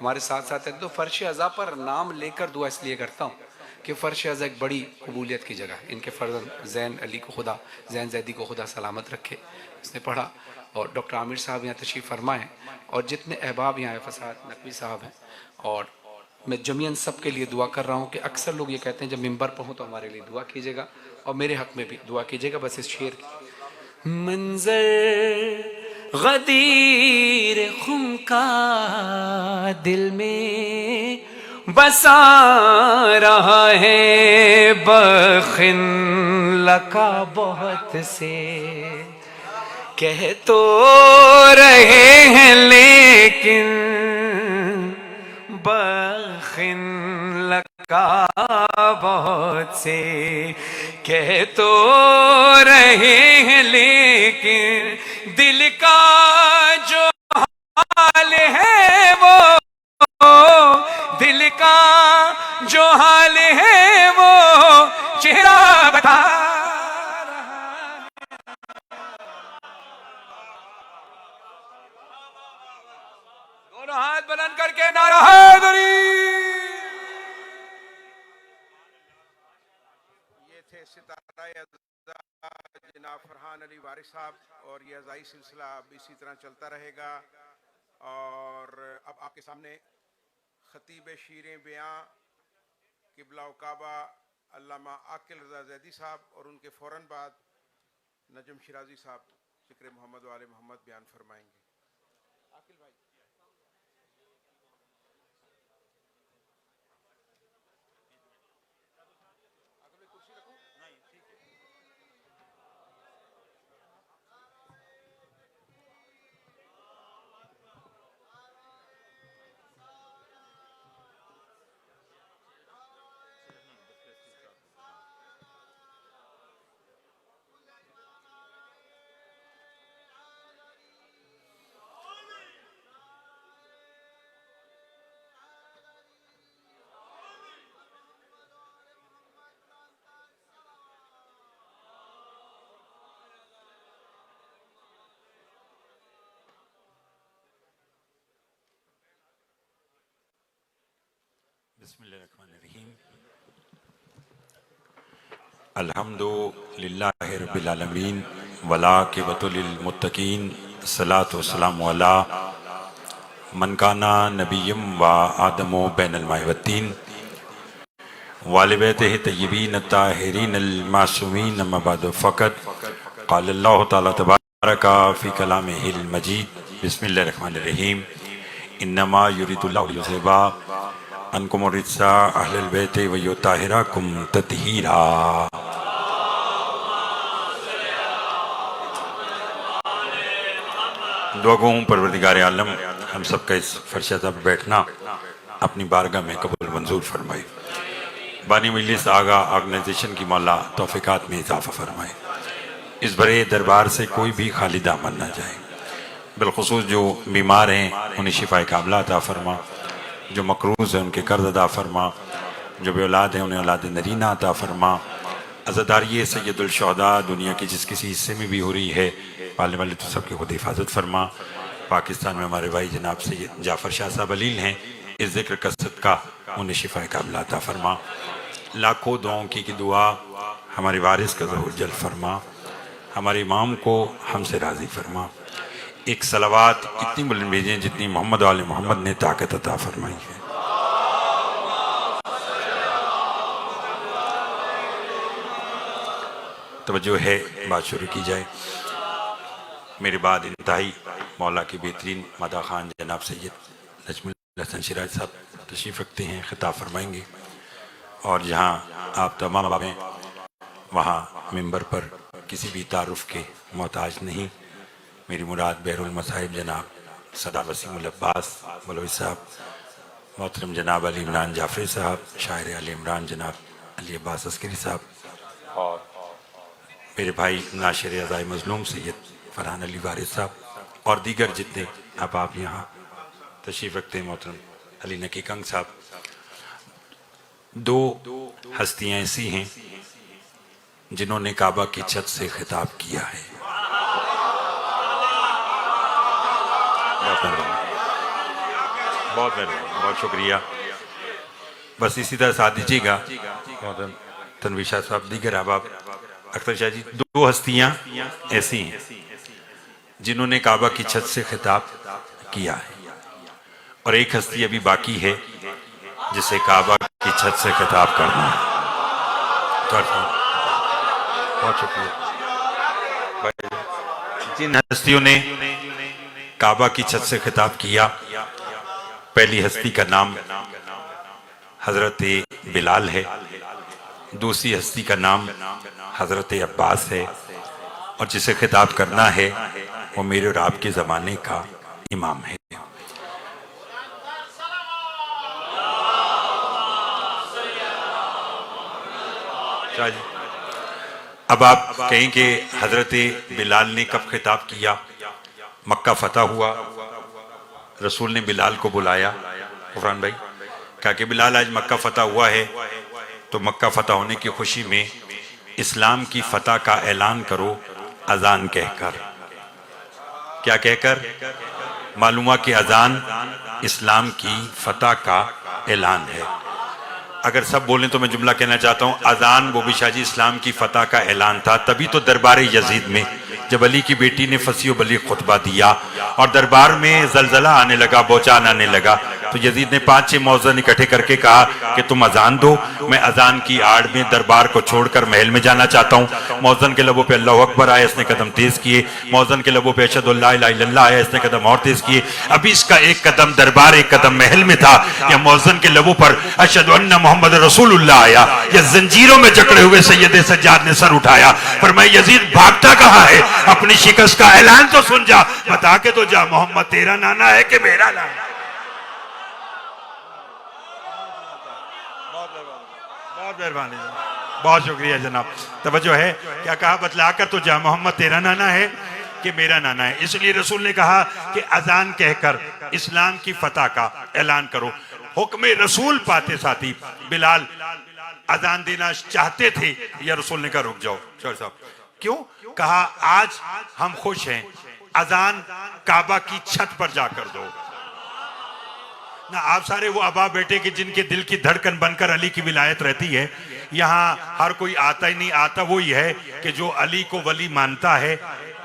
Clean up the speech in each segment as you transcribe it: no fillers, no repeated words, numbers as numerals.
हमारे साथ साथ है। तो फ़र्श अज़ा पर नाम लेकर दुआ इसलिए करता हूँ कि फ़र्श अज़ा एक बड़ी कबूलियत की जगह है। इनके फ़र्जंद ज़ैन अली को खुदा, ज़ैन जैदी को खुदा सलामत रखे। इसने पढ़ा और डॉक्टर आमिर साहब यहाँ तशरीफ़ फरमा है और जितने अहबाब यहाँ फसाद नकवी साहब हैं, और मैं जमीयन सब के लिए दुआ कर रहा हूँ कि अक्सर लोग ये कहते हैं जब मिंबर पर हों तो हमारे लिए दुआ कीजिएगा और मेरे हक़ में भी दुआ कीजिएगा। बस इस शेर की मंजर गदीर खुम का दिल में बसा रहा है बखिन लका बहुत से, कह तो रहे हैं लेकिन बखिन लका बहुत से, कह तो रहे हैं लेकिन दिल का जो हाल है वो, दिल का जो हाल है वो चेहरा बता रहा। दोनों हाथ बुलंद करके नारा हैदरी। ये थे सितारा जनाब फरहान अली वारिस साहब, और ये अज़ाई सिलसिला अब इसी तरह चलता रहेगा। और अब आपके सामने खतीब शीरें बयां किबला काबा अल्लामा आकिल रज़ा ज़ैदी साहब और उनके फ़ौरन बाद नजम शिराजी साहब ज़िक्र मोहम्मद वाले मोहम्मद बयान फरमाएंगे। आकिल भाई कुर्सी रखो। नहीं ठीक है। बिस्मिल्लाहिर्रहमानिर्रहीम। अल्हम्दुलिल्लाहि रब्बिल आलमीन वलाक़िबतुल लिल मुत्तक़ीन सलातु वस्सलामु अला मन काना नबिय्यम व आदमु बैनल माइ वत्तीन वाले बैतिहि तय्यबीन अत्ताहिरीन अल मासूमीन अम्मा बअद फ़क़द क़ाल अल्लाहु तआला तबारका फ़ी कलामिहिल मजीद। बिस्मिल्लाहिर्रहमानिर्रहीम। इन्नमा युरिदुल्लाहु लियुज़हिबा अनकुम रिज्सा अहलल बैति व युताहिराकुम तत्हीरा। दुआ गो हूँ परवरदिगार आलम हम सबका इस फरशता पर बैठना अपनी बारगाह में कबूल मंजूर फरमाए। बानी मजलिस आगा ऑर्गेनाइजेशन की मौला तौफीकात में इजाफा फरमाए। इस भरे दरबार से कोई भी खाली दामन न जाए। बिलखुसूस जो बीमार हैं उन्हें शिफाए कामिला अता फरमा, जो मकरूज़ हैं उनके कर्ज अदा फरमा, जो बे औलाद हैं उन्हें औलाद नरीना अता फरमा। अज़ादारी सैयदुल शुहदा दुनिया की जिस किसी हिस्से में भी हो रही है, पालने वाले तो सबकी खुद हिफाजत फरमा। पाकिस्तान में हमारे भाई जनाब सैयद जाफ़र शाह साहब अलील हैं, इस ज़िक्र का सदका उन्हें शिफाए कामिला अता फरमा। लाखों दुआओं की दुआ हमारे वारिस का ज़हूर जल फरमा, हमारे इमाम को हमसे राज़ी फरमा। एक सलावात इतनी बुलंद भेजें जितनी मोहम्मद वाले मोहम्मद ने ताकत अता फरमाई है। तवज्जो है, बात शुरू की जाए। मेरे बाद इंतहाई मौला के बेहतरीन मदा खान जनाब सैयद नजमुल हसन शिराज साहब तशरीफ़ रखते हैं, खिताब फरमाएंगे। और जहाँ आप तमाम हैं वहाँ मिंबर पर किसी भी तारुफ के मोहताज नहीं। मेरी मुराद बहरुल मसाहिब जनाब सदा वसीमुल अब्बास बलोच साहब, मोहतरम जनाब अली इमरान जाफरी साहब, शायर अली इमरान जनाब अली अब्बास अस्करी साहब, और मेरे भाई नाशिर अज़ाई मज़लूम सैयद फरहान अली वारिस साहब, और दीगर जितने अब आप यहाँ तशरीफ़ रखते हैं, मोहतरम अली नकी कंग साहब। दो हस्तियाँ ऐसी हैं जिन्होंने काबा की छत से खिताब किया है। बहुत मेहरबानी, बहुत शुक्रिया। बस इसी तरह साथ दीजिएगा। तनवीर शाह साहब, दीगर अहबाब, अख्तर शाह जी, दो हस्तियां ऐसी हैं जिन्होंने काबा की छत से खिताब किया है, और एक हस्ती अभी बाकी है जिसे काबा की छत से खिताब करना है। बहुत शुक्रिया। जिन हस्तियों ने काबा की छत से खिताब किया, पहली हस्ती का नाम हजरत बिलाल है, दूसरी हस्ती का नाम हजरत अब्बास है, और जिसे खिताब करना है वो मेरे और आपके ज़माने का इमाम है। अब आप कहें कि हजरत बिलाल ने कब खिताब किया? मक्का फतह हुआ, रसूल ने बिलाल को बुलाया, गुफरान भाई, कहा कि बिलाल आज मक्का फतह हुआ है, तो मक्का फतह होने की खुशी में इस्लाम की फतह का ऐलान करो अजान कहकर। क्या कहकर? मालूम हुआ कि अजान इस्लाम की फतह का ऐलान है। अगर सब बोलें तो मैं जुमला कहना चाहता हूं, अजान वो भी शाहजी इस्लाम की फतह का ऐलान था। तभी तो दरबार यजीद में जब अली की बेटी ने फसी बली खुतबा दिया और दरबार में जलजला आने लगा, बौचान आने लगा, तो यजीद ने 5-6 मौजन इकट्ठे करके कहा कि तुम अजान दो, मैं अजान की आड़ में दरबार को छोड़कर महल में जाना चाहता हूँ। मौजन के लबों पे अल्लाह अकबर आया, इसने कदम तेज किए। मौजन के लबों पे अशहदु अल्ला इलाहा इल्लल्लाह आया, इसने कदम और तेज किए। अभी इसका एक कदम दरबार, एक कदम महल में था, या मौजन के लबों पर अशहदु अन्ना मोहम्मद रसूलुल्लाह आया, या जंजीरों में जकड़े हुए सैयद सज्जाद ने सर उठाया। फरमाया यजीद भागता कहाँ है? अपनी शिकस्त का ऐलान तो सुन जा, बता के तो जा, मोहम्मद तेरा नाना है कि मेरा नाना? बहुत मेहरबानी, बहुत शुक्रिया जनाब। तवज्जो है, क्या कहा? बतलाकर तो जा, मोहम्मद तेरा नाना है कि मेरा नाना है। इसलिए रसूल ने कहा कि अजान कहकर इस्लाम की फतह का ऐलान करो। हुक्म रसूल पाते साथी बिलाल अजान देना चाहते थे, या रसूल ने कहा रुक जाओ शौर साहब। क्यों? कहा आज हम खुश हैं, अजान काबा की छत पर जाकर दो ना। आप सारे वो अबा बेटे कि जिनके दिल की धड़कन बनकर अली की विलायत रहती है, यहाँ हर कोई आता ही नहीं, आता वही है कि जो अली को वली मानता है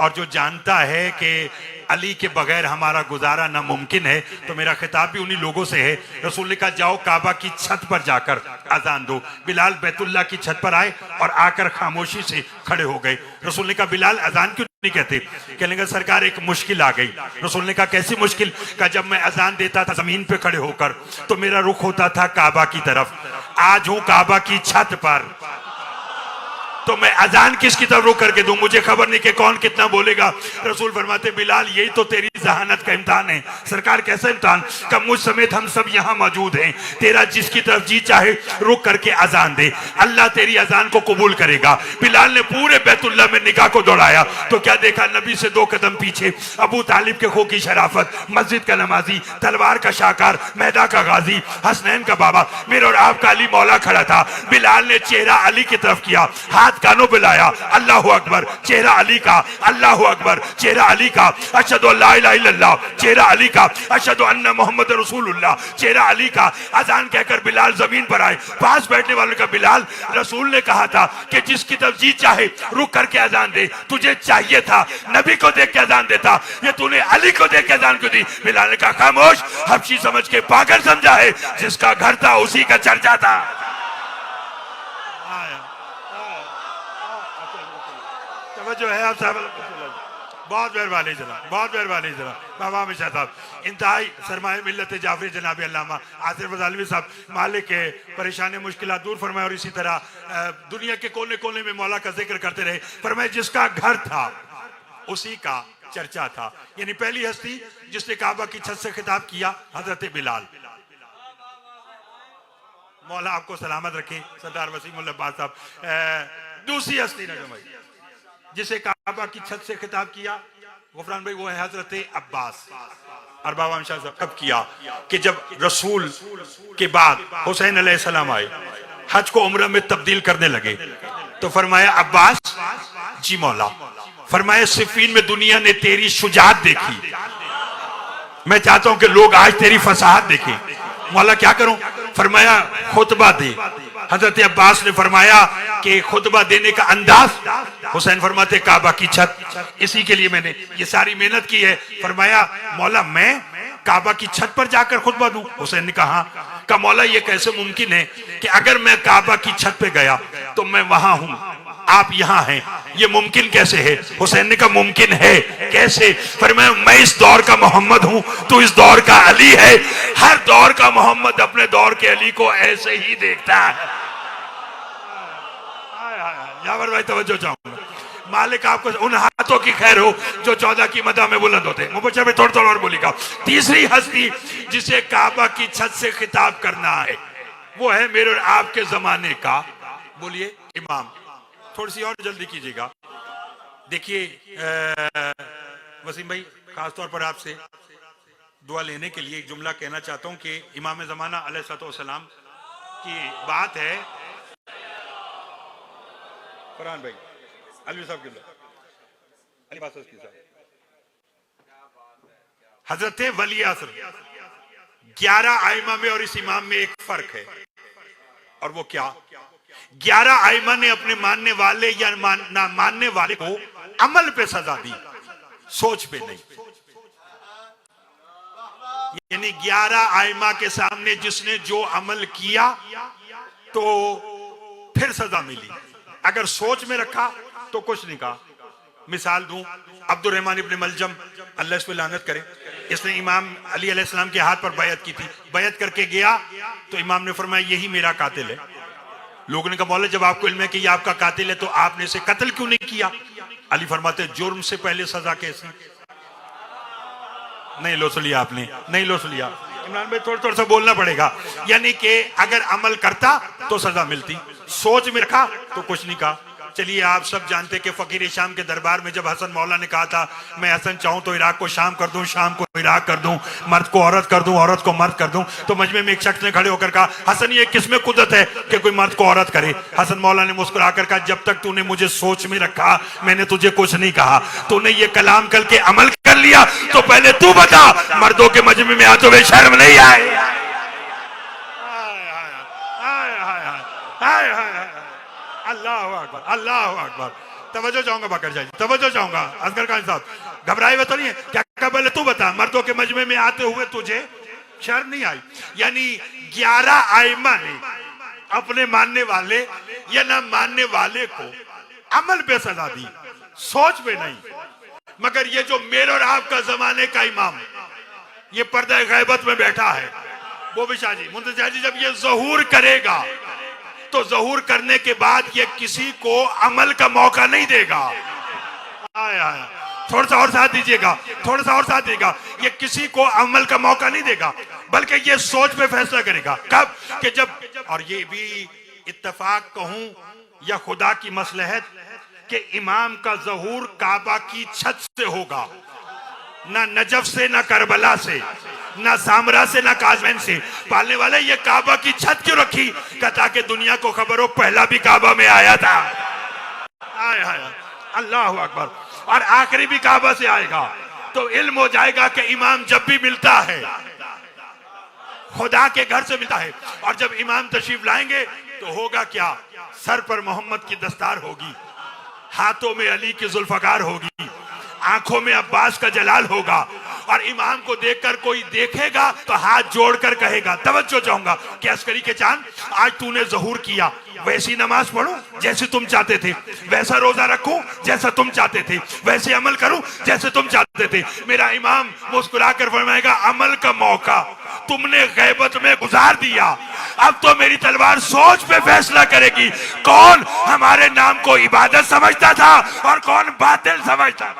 और जो जानता है कि अली के बगैर हमारा गुजारा नामुमकिन है। तो मेरा खिताब भी उन्हीं लोगों से है। रसूल ने कहा जाओ काबा की छत पर जाकर अजान दो। बिलाल बैतुल्लाह की छत पर आए और आकर खामोशी से खड़े हो गए। रसूल ने कहा बिलाल अजान क्यों नहीं कहते? कहने लगा सरकार एक मुश्किल आ गई। रसूल ने कहा कैसी मुश्किल? कहा जब मैं अजान देता था जमीन पे खड़े होकर तो मेरा रुख होता था काबा की तरफ, आज हूं काबा की छत पर, तो मैं अजान किसकी तरफ रुक करके दूं? मुझे खबर नहीं कि कौन कितना बोलेगा। रसूल फरमाते बिलाल यही तो तेरी जहानत का इम्तिहान है। सरकार कैसा इम्तिहान? का मुझ समेत हम सब यहाँ मौजूद हैं, तेरा जिसकी तरफ जी चाहे रुक करके अजान दे, अल्लाह तेरी अजान को कबूल करेगा। बिलाल ने पूरे बैतुल्लाह में निगाह को दौड़ाया तो क्या देखा? नबी से 2 कदम पीछे अबू तालिब के खो की शराफत, मस्जिद का नमाजी, तलवार का शाकार, मैदा का गाजी, हसनैन का बाबा, मेरे और आपका अली मौला खड़ा था। बिलाल ने चेहरा अली की तरफ किया, हाथ कानों पे लाया, अल्लाह अकबर, चेहरा अली का, अल्लाह अकबर, चेहरा अली का, अशहदु अल्ला इलाहा इल्लल्लाह, चेहरा अली का, अशहदु अन्ना मोहम्मद रसूलुल्लाह, चेहरा अली का। अजान कहकर बिलाल जमीन पर आए। पास बैठने वालों का बिलाल, रसूल ने कहा था कि जिसकी तरफ जी चाहे रुक करके अजान दे, तुझे चाहिए था नबी को देख के अजान देता, ये तूने अली को देख के अजान क्यों दी? बिलाल ने कहा खामोश, हबशी समझ के पागल समझा है, जिसका घर था उसी का चर्चा था। जो है आप साहब, बहुत मेहरबानी जनाब, बहुत मेहरबानी जनाब। बाबा हमेशा साहब इंतहाई सरमाए मिल्लत जाफरी जनाब अल्लामा आसिफ रज़ालवी साहब मालिक के परेशानी मुश्किलात दूर फरमाए, और इसी तरह दुनिया के कोने कोने में मौला का जिक्र करते रहे। फरमाए जिसका घर था उसी का चर्चा था। यानी पहली हस्ती जिसने काबा की छत से खिताब किया हजरत बिलाल। मौला आपको सलामत रखे सरदार वसीमुल्लाह अब्बास साहब। दूसरी हस्ती ना भाई जिसे काबा की छत से खिताब किया गुफरान भाई, वो है हजरत अब्बास। और बाबा शाह साहब कब किया? कि जब रसूल के बाद हुसैन अलैहिस्सलाम आए, हज को उम्र में तब्दील करने लगे, तो फरमाया अब्बास जी मौला, फरमाया सिफीन में दुनिया ने तेरी शुजाअत देखी, मैं चाहता हूं कि लोग आज तेरी फसाहत देखें। मौला क्या करूं? फरमाया खुतबा दे। हजरत अब्बास ने फरमाया कि खुतबा देने का अंदाज, हुसैन फरमाते काबा की छत, इसी के लिए मैंने ये सारी मेहनत की है। फरमाया मौला मैं काबा की छत पर जाकर खुतबा दूं? हुसैन ने कहा मौला ये कैसे मुमकिन है कि अगर मैं काबा की छत पे गया तो मैं वहां हूं, आप यहां हैं, ये मुमकिन कैसे है? हुसैन ने कहा मुमकिन है। कैसे? फरमाया मैं इस दौर का मोहम्मद हूं, तू इस दौर का अली है। हर दौर का मोहम्मद अपने दौर के अली को ऐसे ही देखता है। यावर भाई तवज्जो चाहूंगा, मालिक आपको उन हाथों की खैर हो जो 14 की मदा में बुलंद होते। मुबशर में थोड़ा और बोलेगा। तीसरी हस्ती जिसे काबा की छत से खिताब करना है वो है मेरे और आपके जमाने का, बोलिए इमाम। थोड़ी सी और जल्दी कीजिएगा। देखिए वसीम भाई, खासतौर पर आपसे दुआ लेने के लिए एक जुमला कहना चाहता हूं कि इमाम ज़माना अलैहिस्सलाम की बात है। फरहान भाई, अली साहब के हजरत वली असर 11 आइमा में और इस इमाम में एक फर्क है, और वो क्या? 11 आइमा ने अपने मानने वाले या ना मानने वाले को अमल पे सजा दी, सोच पे नहीं। यानी 11 आइमा के सामने जिसने जो अमल किया तो फिर सजा मिली, अगर सोच में रखा तो कुछ नहीं कहा। मिसाल दूं, अब्दुर्रहमान इब्न मलजम, अल्लाह इस पे लानत करे, इसने इमाम अली अलैहिस्सलाम के हाथ पर बैयत की थी। बैयत करके गया तो इमाम ने फरमाया यही मेरा कातिल है। लोगों ने कहा मौला जब आपको इल्म है कि ये आपका कातिल है तो आपने इसे कत्ल क्यों नहीं किया? अली फरमाते जुर्म से पहले सजा कैसे? नहीं लो लिया आपने, नहीं लो लिया। इमरान भाई थोड़ा सा बोलना पड़ेगा। यानी कि अगर अमल करता तो सजा मिलती, सोच में रखा तो कुछ नहीं कहा। चलिए आप सब जानते कि फकीर शाम के दरबार में जब हसन मौला ने कहा था मैं हसन चाहूं तो इराक को शाम कर दूं, शाम को इराक कर दूं, मर्द को औरत कर दूं, औरत को मर्द कर दूं, तो मजमे में एक शख्स ने खड़े होकर कहा हसन ये किसमें कुदरत है कि कोई मर्द को औरत करे? हसन मौला ने मुस्कुराकर कहा जब तक तूने मुझे सोच में रखा मैंने तुझे कुछ नहीं कहा। तूने ये कलाम करके अमल कर लिया तो पहले तू बता मर्दों के मजमे में आते हुए शर्म नहीं आए? अल्लाह अकबर, अल्लाह अकबर। तवज्जो चाहूंगा बकर जाए, तवज्जो चाहूंगा। असगर खान साहब घबराए हुए तो नहीं है क्या? पहले तू बता मर्दों के मजमे में आते हुए तुझे शर्म नहीं आई? यानी 11 आइमा ने अपने मानने वाले या ना मानने वाले को अमल पे सजा दी, सोच पे नहीं। मगर ये जो मेरे और आपका जमाने का इमाम ये पर्दा गैबत में बैठा है, वो भी शाह जी मुंतज़िर शाह जी जब ये ज़हूर करेगा तो ज़हूर करने के बाद ये किसी को अमल का मौका नहीं देगा। आया थोड़ा सा और साथ दीजिएगा, थोड़ा सा और साथ दीजिएगा। ये किसी को अमल का मौका नहीं देगा बल्कि ये सोच पे फैसला करेगा। कब? कि जब, और ये भी इत्तेफाक कहूं या खुदा की मसलहत, कि इमाम का ज़हूर काबा की छत से होगा, ना नजफ से, ना करबला से, ना सामरा से, ना काज़मैन से। पालने वाले ये काबा की छत क्यों रखी? ताकि दुनिया को खबर हो पहला भी काबा में आया था। आया अल्लाह अकबर। और आखिरी भी काबा से आएगा। तो इल्म हो जाएगा कि इमाम जब भी मिलता है खुदा के घर से मिलता है। और जब इमाम तशरीफ लाएंगे तो होगा क्या? सर पर मोहम्मद की दस्तार होगी, हाथों में अली की जुल्फकार होगी, आंखों में अब्बास का जलाल होगा। और इमाम को देखकर कोई देखेगा तो हाथ जोड़कर कहेगा, तवज्जो चाहूंगा कि अस्करी के चांद आज तूने ज़हूर किया, वैसी नमाज पढ़ूं जैसे तुम चाहते थे, वैसा रोजा रखूं जैसा तुम चाहते थे, वैसे अमल करूं जैसे तुम चाहते थे। मेरा इमाम मुस्कुराकर फरमाएगा अमल का मौका तुमने गैबत में गुजार दिया, अब तो मेरी तलवार सोच पे फैसला करेगी कौन हमारे नाम को इबादत समझता था और कौन बातिल समझता।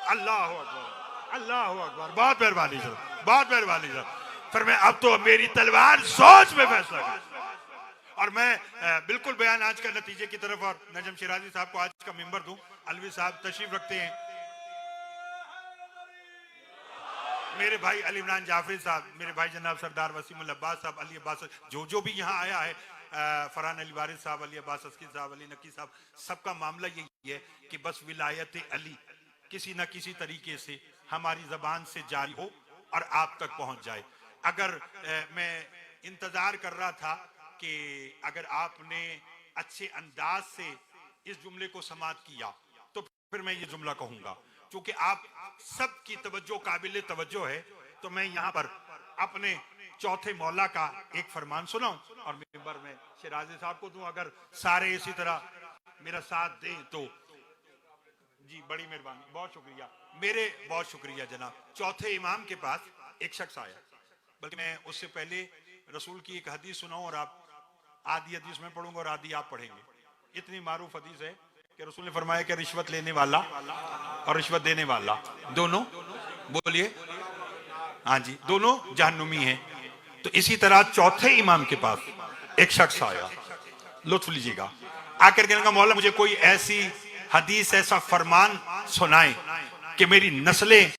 अल्लाह अकबर, अल्लाह अकबर। बहुत मेहरबानी सर, बहुत मेहरबानी सर। फिर मैं अब तो मेरी तलवार सोच में फैसला कर। और मैं बिल्कुल बयान आज का नतीजे की तरफ और नजम शिराजी साहब को आज का मिंबर दूं। अलवी साहब तशरीफ रखते हैं, मेरे भाई अली इमरान जाफरी साहब, मेरे भाई जनाब सरदार वसीमुल अब्बास साहब, अली अब्बास, जो भी यहाँ आया है, फरहान अली वारिस साहब, अली अब्बास अस्की साहब, अली नकी साहब, सबका मामला यही है कि बस विलायत अली किसी न किसी तरीके से हमारी जबान से जारी हो और आप तक पहुंच जाए। अगर मैं इंतजार कर रहा था कि अगर आपने अच्छे अंदाज से इस जुमले को समाप्त किया तो फिर मैं ये जुमला कहूंगा। क्योंकि आप सबकी तवज्जो काबिल तवज्जो है, तो मैं यहाँ पर अपने चौथे मौला का एक फरमान सुनाऊं और मिंबर में शिराजी साहब को दूं। अगर सारे इसी तरह मेरा साथ दें तो जी बड़ी मेहरबानी, बहुत शुक्रिया, मेरे बहुत शुक्रिया जनाब। चौथे इमाम के पास एक शख्स आया, बल्कि मैं उससे पहले रसूल की एक हदीस सुनाऊं और आप आधी हदीस में पढ़ूंगा और आधी आप पढ़ेंगे। इतनी मारूफ हदीस है कि रसूल ने फरमाया कि रिश्वत लेने वाला और रिश्वत देने वाला दोनों, बोलिए हाँ जी, दोनों जहन्नुमी हैं। तो इसी तरह चौथे इमाम के पास एक शख्स आया, लुत्फ लीजिएगा, आकर कहने का मौला मुझे कोई ऐसी हदीस, ऐसा फरमान सुनाए कि मेरी नस्लें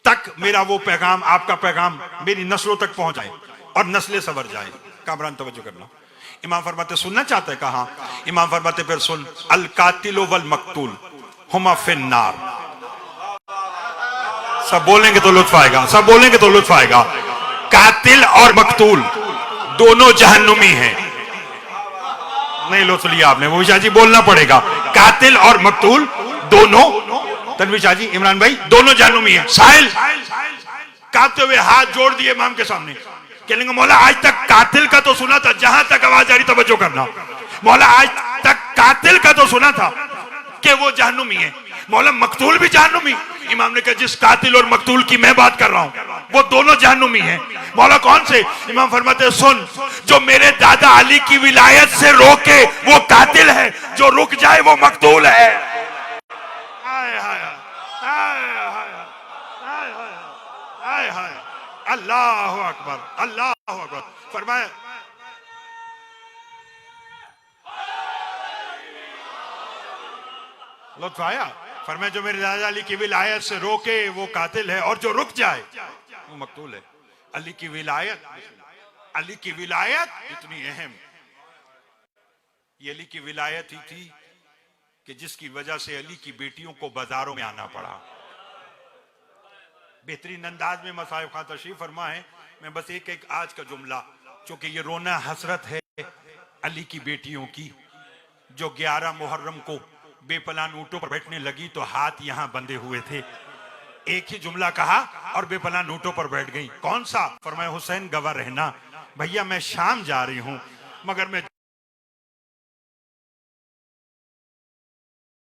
तक मेरा वो पैगाम, आपका पैगाम मेरी नस्लों तक पहुंच जाए और नस्लें सवर जाए। कामरान तवज्जो करना, इमाम फरमाते सुनना चाहते हैं कहा? इमाम फरमाते फिर सुन, अल कातिल वल मकतूल हुमा फिन्नार। सब बोलेंगे तो लुत्फ आएगा, सब बोलेंगे तो लुत्फ आएगा। कातिल और मकतूल दोनों जहन्नुमी हैं। नहीं लुत्फ लिया आपने, वो शाह जी बोलना पड़ेगा। कातिल और मकतूल दोनों, तनवीर शाह जी, इमरान भाई, दोनों जहन्नुमी हैं। साहिल कांपते हुए हाथ जोड़ दिए इमाम के सामने, कहेंगे मौला आज तक कातिल का तो सुना था, जहां तक आवाज आ रही तवज्जो करना, मौला आज तक कातिल का तो सुना था कि वो जहन्नुमी है, मौला मकतूल भी जहन्नुमी? इमाम ने कहा जिस कातिल और मकतूल की मैं बात कर रहा हूं वो दोनों जहन्नुमी हैं। मौला कौन से? इमाम फरमाते सुन, जो मेरे दादा अली की विलायत से रोके वो कातिल है, जो रुक जाए वो मकतूल है। अल्लाह अकबर, अल्लाह अकबर। फरमाया लुत्फ आया? फरमाया जो मेरे दादा अली की विलायत से रोके वो कातिल है और जो रुक जाए वो मकतूल है। अली की विलायत, अली की विलायत इतनी अहम, ये अली की विलायत ही थी कि जिसकी वजह से अली की बेटियों को बाजारों में आना पड़ा। बेहतरीन अंदाज में मसाहिब खां तशरीफ फरमा है। मैं बस एक एक आज का जुमला, चूंकि ये रोना हसरत है अली की बेटियों की, जो 11 मुहर्रम को बेपलान ऊँटों पर बैठने लगी तो हाथ यहां बंधे हुए थे। एक ही जुमला कहा और बेपलान ऊँटों पर बैठ गई। कौन सा? फरमाया हुसैन गवाह रहना, भैया मैं शाम जा रही हूं मगर मैं